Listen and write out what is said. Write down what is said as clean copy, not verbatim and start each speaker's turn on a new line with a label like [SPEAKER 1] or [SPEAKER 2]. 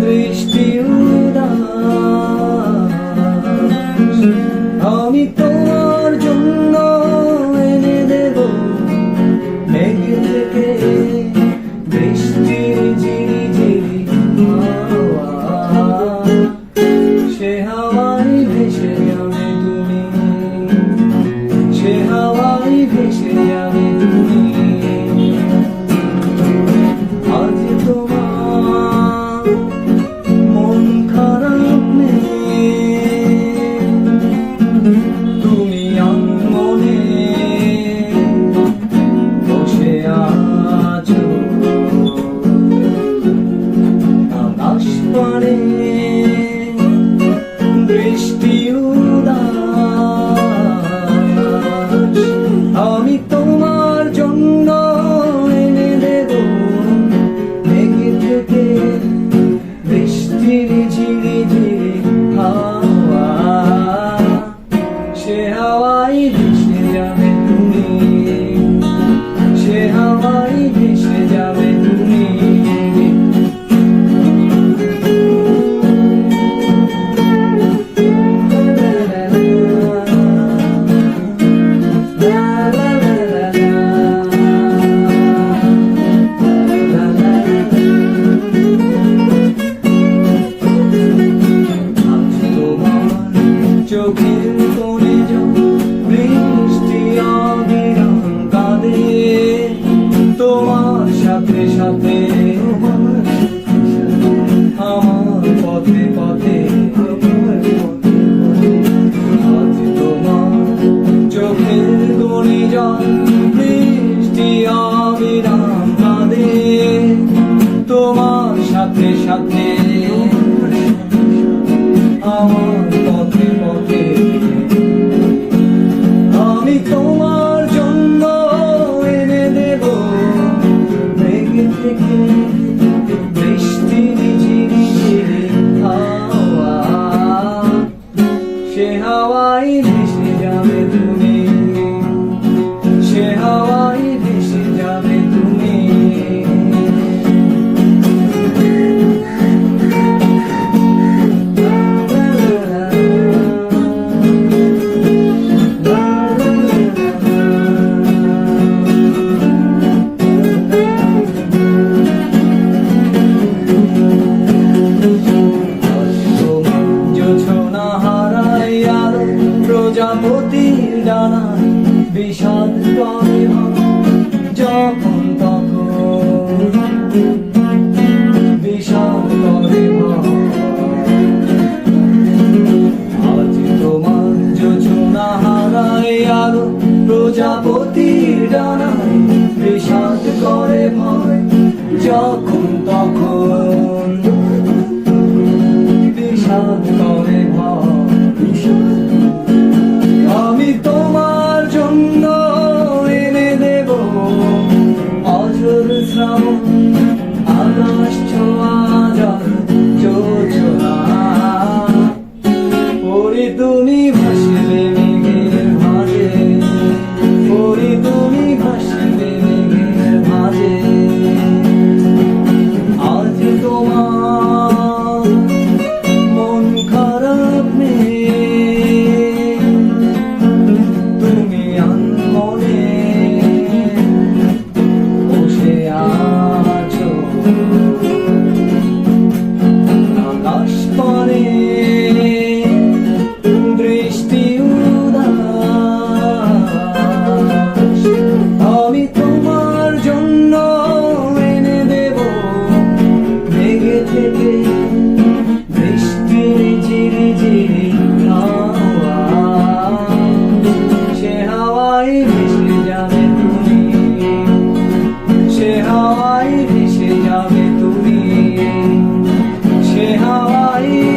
[SPEAKER 1] দৃষ্টি উদাস আমি তোমার জন্য এনে দেব মেঘ থেকে বৃষ্টির ঝিরিঝিরি হাওয়া, সে হাওয়ায় ভেসে যাবে তুমি, সে হাওয়ায় ভেসে যাবে তুমি। আজ তোমার মন খারাপ নেই, তুমি আনমনে বসে আছো আকাশ পানে বৃষ্টি উদাস আমি তোমার জন্য এনে দেব মেঘ থেকে বৃষ্টির ঝিরিঝিরি হাওয়া, সে হাওয়ায় ভেসে যাবে তুমি, সে হাওয়ায় ভেসে যাবে তুমি। চোখের কোণে বৃষ্টি অবিরাম কাঁদে, তোমার সাথে সাথে আমার পথে পথে। আজ তোমার চোখের কোণে বৃষ্টি অবিরাম কাঁদে, তোমার সাথে সাথে আমার পথে পথে। আমি তোমার জন্য এনে দেব মেঘ থেকে বৃষ্টির ঝিরিঝিরি হাওয়া, সে হাওয়ায় ভেসে যাবে তুমি, সে হাওয়ায় ভেসে যাবে তুমি। হাওয়ায়